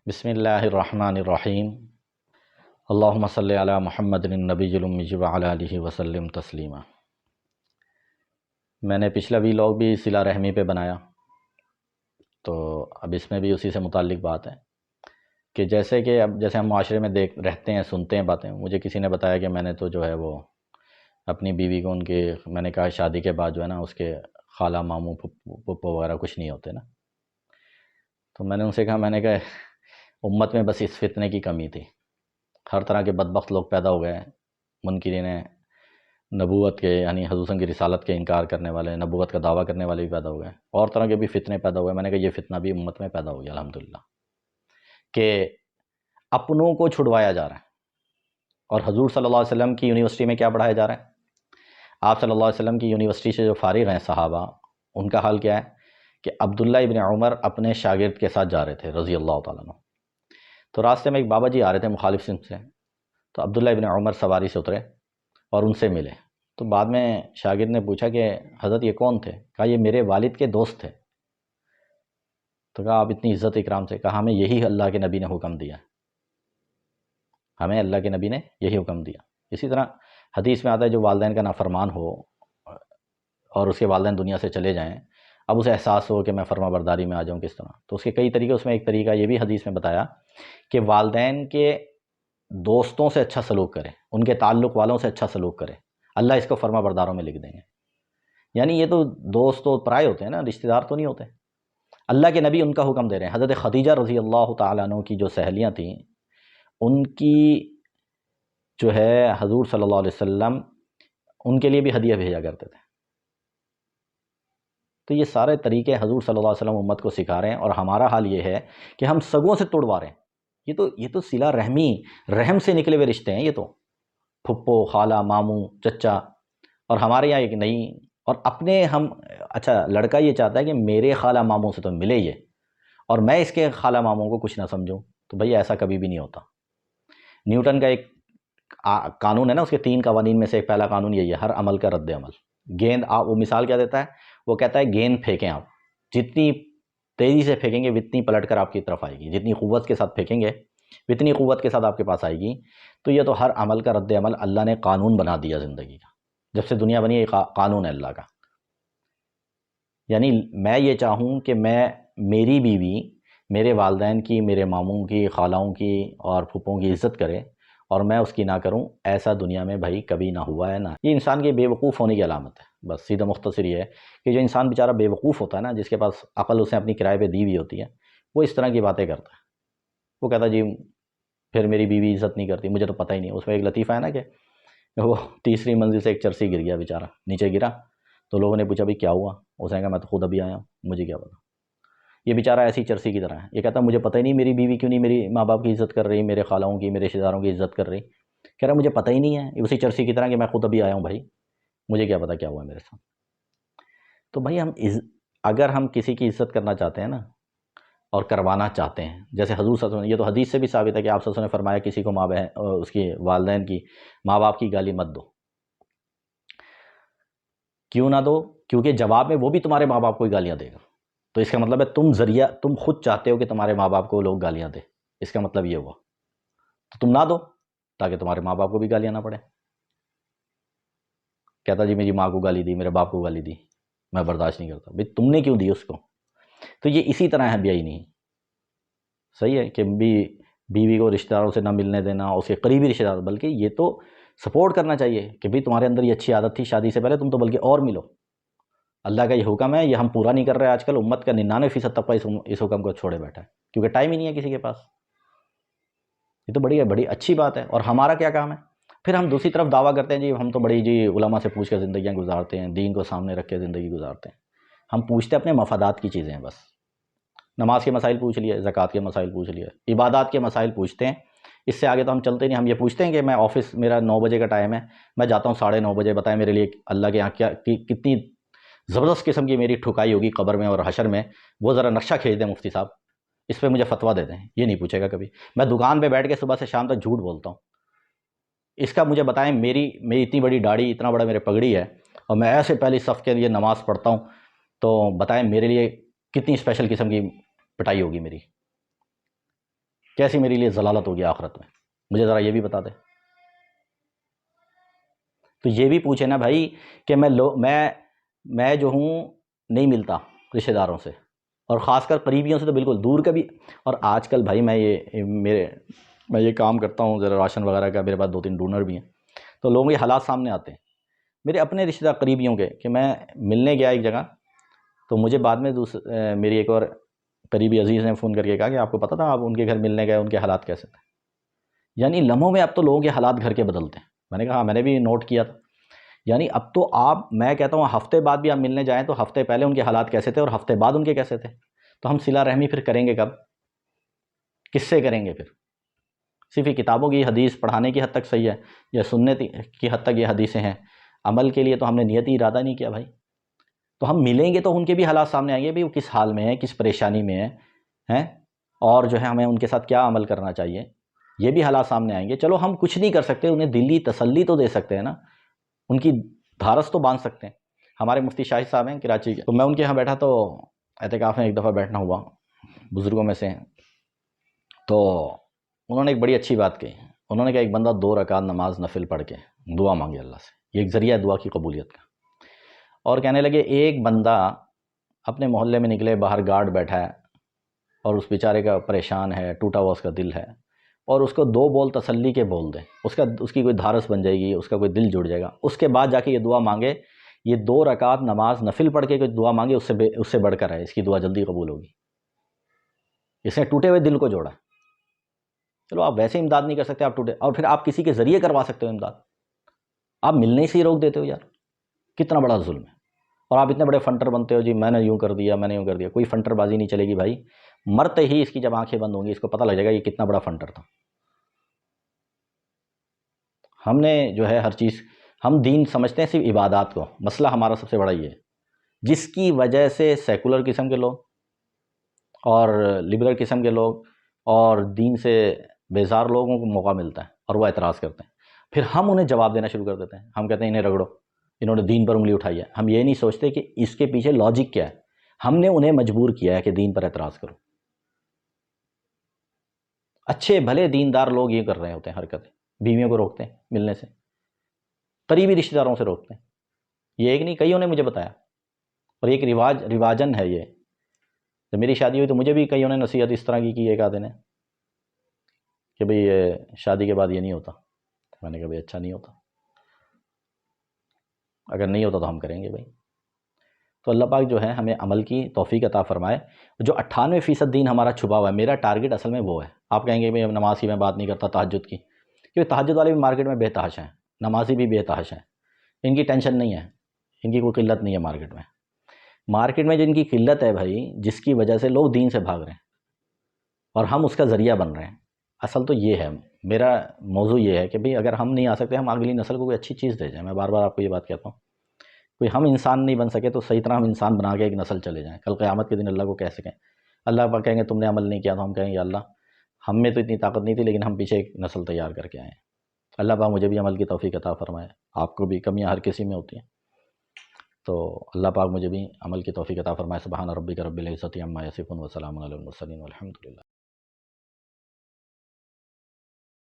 بسم اللہ الرحمن الرحیم اللہم صلی علی محمد النبی الامی وعلی آلہ وسلم تسلیما۔ میں نے پچھلا ویلاگ بھی صلہ رحمی پہ بنایا، تو اب اس میں بھی اسی سے متعلق بات ہے کہ جیسے ہم معاشرے میں رہتے ہیں، سنتے ہیں باتیں۔ مجھے کسی نے بتایا کہ میں نے تو جو ہے وہ اپنی بیوی کو میں نے کہا شادی کے بعد جو ہے نا اس کے خالہ ماموں پھپھو وغیرہ کچھ نہیں ہوتے نا۔ تو میں نے ان سے کہا، میں نے کہا امت میں بس اس فتنے کی کمی تھی، ہر طرح کے بدبخت لوگ پیدا ہو گئے، منکرین نبوت کے، یعنی حضور صلی اللہ علیہ وسلم کی رسالت کے انکار کرنے والے، نبوت کا دعویٰ کرنے والے بھی پیدا ہو گئے، اور طرح کے بھی فتنے پیدا ہوئے۔ میں نے کہا یہ فتنہ بھی امت میں پیدا ہو گیا الحمدللہ، کہ اپنوں کو چھڑوایا جا رہا ہے۔ اور حضور صلی اللہ علیہ وسلم کی یونیورسٹی میں کیا پڑھایا جا رہا ہے؟ آپ صلی اللہ علیہ وسلم کی یونیورسٹی سے جو فارغ ہیں صحابہ، ان کا حال کیا ہے کہ عبداللہ ابن عمر اپنے شاگرد کے ساتھ جا رہے تھے رضی اللہ تعالیٰ عنہ۔ تو راستے میں ایک بابا جی آ رہے تھے مخالف سمت سے، تو عبداللہ ابن عمر سواری سے اترے اور ان سے ملے۔ تو بعد میں شاگرد نے پوچھا کہ حضرت یہ کون تھے؟ کہا یہ میرے والد کے دوست تھے۔ تو کہا آپ اتنی عزت اکرام سے؟ کہا ہمیں یہی اللہ کے نبی نے حکم دیا، ہمیں اللہ کے نبی نے یہی حکم دیا۔ اسی طرح حدیث میں آتا ہے جو والدین کا نافرمان ہو اور اس کے والدین دنیا سے چلے جائیں، اب اسے احساس ہو کہ میں فرما برداری میں آ جاؤں کس طرح، تو اس کے کئی طریقے، اس میں ایک طریقہ یہ بھی حدیث میں بتایا کہ والدین کے دوستوں سے اچھا سلوک کرے، ان کے تعلق والوں سے اچھا سلوک کرے، اللہ اس کو فرما برداروں میں لکھ دیں گے۔ یعنی یہ تو دوست تو پرائے ہوتے ہیں نا، رشتہ دار تو نہیں ہوتے۔ اللہ کے نبی ان کا حکم دے رہے ہیں۔ حضرت خدیجہ رضی اللہ تعالیٰ عنہ کی جو سہیلیاں تھیں، ان کی جو ہے حضور صلی اللہ علیہ وسلم ان کے لیے بھی ہدیہ بھیجا کرتے تھے۔ تو یہ سارے طریقے حضور صلی اللہ علیہ وسلم امت کو سکھا رہے ہیں، اور ہمارا حال یہ ہے کہ ہم سگوں سے توڑوا رہے ہیں۔ یہ تو صلہ رحمی، رحم سے نکلے ہوئے رشتے ہیں، یہ تو پھپھو، خالہ، ماموں، چچا، اور ہمارے یہاں ایک نہیں، اور اپنے ہم اچھا لڑکا یہ چاہتا ہے کہ میرے خالہ ماموں سے تو ملے یہ، اور میں اس کے خالہ ماموں کو کچھ نہ سمجھوں، تو بھئی ایسا کبھی بھی نہیں ہوتا۔ نیوٹن کا ایک قانون ہے نا، اس کے 3 قوانین میں سے ایک پہلا قانون یہی ہے، ہر عمل کا رد عمل۔ گیند وہ مثال کیا دیتا ہے؟ وہ کہتا ہے گیند پھینکیں آپ، جتنی تیزی سے پھینکیں گے اتنی پلٹ کر آپ کی طرف آئے گی، جتنی قوت کے ساتھ پھینکیں گے اتنی قوت کے ساتھ آپ کے پاس آئے گی۔ تو یہ تو ہر عمل کا رد عمل اللہ نے قانون بنا دیا زندگی کا، جب سے دنیا بنی ہے قانون ہے اللہ کا۔ یعنی میں یہ چاہوں کہ میری بیوی میرے والدین کی، میرے ماموں کی، خالاؤں کی اور پھپھوں کی عزت کرے، اور میں اس کی نہ کروں، ایسا دنیا میں بھائی کبھی نہ ہوا ہے۔ نہ یہ انسان کے بے وقوف ہونے کی علامت ہے۔ بس سیدھا مختصر یہ ہے کہ جو انسان بیچارہ بے وقوف ہوتا ہے نا، جس کے پاس عقل اسے اپنی کرائے پہ دی ہوئی ہوتی ہے، وہ اس طرح کی باتیں کرتا ہے۔ وہ کہتا ہے جی پھر میری بیوی عزت نہیں کرتی، مجھے تو پتہ ہی نہیں۔ اس میں ایک لطیفہ ہے نا کہ وہ 3ری منزل سے ایک چرسی گر گیا بیچارہ، نیچے گرا، تو لوگوں نے پوچھا بھائی کیا ہوا؟ اس نے کہا میں تو خود ابھی آیا ہوں، مجھے کیا پتا۔ یہ بیچارہ ایسی چرسی کی طرح ہے، یہ کہتا ہے مجھے پتہ ہی نہیں میری بیوی کیوں نہیں میری ماں باپ کی عزت کر رہی، میرے خالاؤں کی، میرے رشتہ داروں کی عزت کر رہی۔ کہہ رہا مجھے پتہ ہی نہیں ہے، اسی چرسی کی طرح کہ میں خود ابھی آیا ہوں بھائی، مجھے کیا پتہ کیا ہوا ہے میرے ساتھ۔ تو بھائی اگر ہم کسی کی عزت کرنا چاہتے ہیں نا، اور کروانا چاہتے ہیں، جیسے حضور صلی اللہ علیہ وسلم، یہ تو حدیث سے بھی ثابت ہے کہ آپ صلی اللہ علیہ وسلم نے فرمایا کسی کو اس کی والدین کی، ماں باپ کی گالی مت دو۔ کیوں نہ دو؟ کیونکہ جواب میں وہ بھی تمہارے ماں باپ کو ہی گالیاں دے گا۔ تو اس کا مطلب ہے تم خود چاہتے ہو کہ تمہارے ماں باپ کو لوگ گالیاں دیں، اس کا مطلب یہ ہوا۔ تو تم نہ دو تاکہ تمہارے ماں باپ کو بھی گالیاں نہ پڑیں۔ کہتا جی میری ماں کو گالی دی، میرے باپ کو گالی دی، میں برداشت نہیں کرتا۔ بھئی تم نے کیوں دی اس کو؟ تو یہ اسی طرح ہے بیائی نہیں، صحیح ہے کہ بیوی کو رشتہ داروں سے نہ ملنے دینا، اس کے قریبی رشتہ دار، بلکہ یہ تو سپورٹ کرنا چاہیے کہ بھئی تمہارے اندر یہ اچھی عادت تھی شادی سے پہلے، تم تو بلکہ اور ملو۔ اللہ کا یہ حکم ہے، یہ ہم پورا نہیں کر رہے آج کل۔ امت کا 99% طبقہ اس حکم کو چھوڑے بیٹھا ہے، کیونکہ ٹائم ہی نہیں ہے کسی کے پاس۔ یہ تو بڑی اچھی بات ہے۔ اور ہمارا کیا کام ہے؟ پھر ہم دوسری طرف دعویٰ کرتے ہیں جی ہم تو بڑی علماء سے پوچھ کر زندگیاں گزارتے ہیں، دین کو سامنے رکھ کے زندگی گزارتے ہیں۔ ہم پوچھتے اپنے مفادات کی چیزیں ہیں بس۔ نماز کے مسائل پوچھ لیے، زکوٰۃ کے مسائل پوچھ لیے، عبادات کے مسائل پوچھتے ہیں، اس سے آگے تو ہم چلتے نہیں۔ ہم یہ پوچھتے ہیں کہ میں آفس، میرا 9 بجے کا ٹائم ہے، میں جاتا ہوں 9:30 بجے، بتائیں میرے لیے اللہ کے یہاں کتنی زبردست قسم کی میری ٹھکائی ہوگی قبر میں اور حشر میں، وہ ذرا نقشہ کھینچ دیں مفتی صاحب، اس پہ مجھے فتویٰ دے دیں۔ یہ نہیں پوچھے گا کبھی۔ میں دکان پہ بیٹھ کے صبح سے شام تک جھوٹ بولتا ہوں، اس کا مجھے بتائیں میری اتنی بڑی داڑھی، اتنا بڑا میرے پگڑی ہے، اور میں ایسے پہلی صف کے لیے نماز پڑھتا ہوں، تو بتائیں میرے لیے کتنی اسپیشل قسم کی پٹائی ہوگی میری۔ کیسی میرے لیے ضلالت ہوگی آخرت میں، مجھے ذرا یہ بھی بتا دے۔ تو یہ بھی پوچھے نا بھائی کہ میں جو ہوں نہیں ملتا رشتہ داروں سے، اور خاص کر قریبیوں سے تو بالکل دور کا بھی۔ اور آج کل بھائی میں یہ کام کرتا ہوں ذرا راشن وغیرہ کا، میرے پاس 2-3 ڈونر بھی ہیں، تو لوگوں کے حالات سامنے آتے ہیں میرے اپنے رشتہ دار قریبیوں کے، کہ میں ملنے گیا ایک جگہ، تو مجھے بعد میں میری ایک اور قریبی عزیز نے فون کر کے کہا کہ آپ کو پتہ تھا آپ ان کے گھر ملنے گئے، ان کے حالات کیسے تھے؟ یعنی لمحوں میں اب تو لوگوں کے حالات گھر کے بدلتے ہیں۔ میں نے کہا ہاں میں نے بھی نوٹ کیا تھا، یعنی اب تو میں کہتا ہوں ہفتے بعد بھی آپ ملنے جائیں تو ہفتے پہلے ان کے حالات کیسے تھے اور ہفتے بعد ان کے کیسے تھے۔ تو ہم صلہ رحمی پھر کریں گے کب؟ کس سے کریں گے پھر؟ صرف یہ کتابوں کی حدیث پڑھانے کی حد تک صحیح ہے، یا سننے کی حد تک یہ حدیثیں ہیں، عمل کے لیے تو ہم نے نیت ہی ارادہ نہیں کیا بھائی۔ تو ہم ملیں گے تو ان کے بھی حالات سامنے آئیں گے بھی وہ کس حال میں ہیں، کس پریشانی میں ہیں، اور جو ہے ہمیں ان کے ساتھ کیا عمل کرنا چاہیے، یہ بھی حالات سامنے آئیں گے۔ چلو ہم کچھ نہیں کر سکتے، انہیں دلی تسلی تو دے سکتے ہیں نا، ان کی دھارس تو باندھ سکتے ہیں۔ ہمارے مفتی شاہد صاحب ہیں کراچی کے، تو میں ان کے یہاں بیٹھا تو اعتکاف میں ایک دفعہ بیٹھنا ہوا، بزرگوں میں سے ہیں، تو انہوں نے ایک بڑی اچھی بات کہی۔ انہوں نے کہا ایک بندہ 2 رکعت نماز نفل پڑھ کے دعا مانگے اللہ سے، یہ ایک ذریعہ ہے دعا کی قبولیت کا۔ اور کہنے لگے ایک بندہ اپنے محلے میں نکلے، باہر گارڈ بیٹھا ہے اور اس بیچارے کا پریشان ہے، ٹوٹا ہوا اس کا دل ہے، اور اس کو 2 بول تسلی کے بول دے، اس کی کوئی دھارس بن جائے گی، اس کا کوئی دل جڑ جائے گا، اس کے بعد جا کے یہ دعا مانگے، یہ 2 رکعت نماز نفل پڑھ کے کوئی دعا مانگے، اس سے بڑھ کر ہے، اس کی دعا جلدی قبول ہوگی۔ اس نے ٹوٹے ہوئے دل کو جوڑا۔ چلو آپ ویسے امداد نہیں کر سکتے، آپ ٹوٹے، اور پھر آپ کسی کے ذریعے کروا سکتے ہو امداد، آپ ملنے سے ہی روک دیتے ہو یار، کتنا بڑا ظلم ہے۔ اور آپ اتنے بڑے فنٹر بنتے ہو جی میں نے یوں کر دیا، میں نے یوں کر دیا، کوئی فنٹر بازی نہیں چلے گی بھائی، مرتے ہی اس کی جب آنکھیں بند ہوں گی اس کو پتہ لگ جائے گا یہ کتنا بڑا فنٹر تھا۔ ہم نے جو ہے ہر چیز، ہم دین سمجھتے ہیں صرف عبادات کو، مسئلہ ہمارا سب سے بڑا یہ ہے، جس کی وجہ سے سیکولر قسم کے لوگ اور لبرل قسم کے لوگ اور دین سے بیزار لوگوں کو موقع ملتا ہے اور وہ اعتراض کرتے ہیں، پھر ہم انہیں جواب دینا شروع کر دیتے ہیں، ہم کہتے ہیں انہیں رگڑو، انہوں نے دین پر انگلی اٹھائی ہے۔ ہم یہ نہیں سوچتے کہ اس کے پیچھے لاجک کیا ہے، ہم نے انہیں مجبور کیا ہے کہ دین پر اعتراض کرو۔ اچھے بھلے دیندار لوگ یہ کر رہے ہوتے ہیں حرکتیں، بیویوں کو روکتے ہیں ملنے سے، قریبی رشتہ داروں سے روکتے ہیں، یہ ایک نہیں کئیوں نے مجھے بتایا، اور ایک رواجن ہے یہ۔ جب میری شادی ہوئی تو مجھے بھی کئیوں نے نصیحت اس طرح کی ایک آدھے نے کہ بھئی یہ شادی کے بعد یہ نہیں ہوتا۔ میں نے کہا بھئی اچھا نہیں ہوتا، اگر نہیں ہوتا تو ہم کریں گے بھائی۔ تو اللہ پاک جو ہے ہمیں عمل کی توفیق عطا فرمائے۔ جو 98% دین ہمارا چھپا ہوا ہے، میرا ٹارگٹ اصل میں وہ ہے۔ آپ کہیں گے بھئی نماز کی میں بات نہیں کرتا، تہجد کی، کیونکہ تہجد والے بھی مارکیٹ میں بے تحاشا ہیں، نمازی بھی بے تحاشا ہیں، ان کی ٹینشن نہیں ہے، ان کی کوئی قلت نہیں ہے مارکیٹ میں جن کی قلت ہے بھائی، جس کی وجہ سے لوگ دین سے بھاگ رہے ہیں اور ہم اس کا ذریعہ بن رہے ہیں۔ اصل تو یہ ہے، میرا موضوع یہ ہے کہ بھئی اگر ہم نہیں آ سکتے، ہم اگلی نسل کو کوئی اچھی چیز دے جائیں۔ میں بار بار آپ کو یہ بات کہتا ہوں، کوئی ہم انسان نہیں بن سکے تو صحیح طرح ہم انسان بنا کے ایک نسل چلے جائیں، کل قیامت کے دن اللہ کو کہہ سکیں، اللہ پاک کہیں گے تم نے عمل نہیں کیا، تو ہم کہیں گے اللہ ہم میں تو اتنی طاقت نہیں تھی، لیکن ہم پیچھے ایک نسل تیار کر کے آئے ہیں۔ اللہ پاک مجھے بھی عمل کی توفیق عطا فرمائے، آپ کو بھی، کمیاں ہر کسی میں ہوتی ہیں، تو اللہ پاک مجھے بھی عمل کی توفیق عطا فرمائے۔ سبحان ربک رب العزۃ عما یصفون وسلام علی المرسلین والحمد للہ۔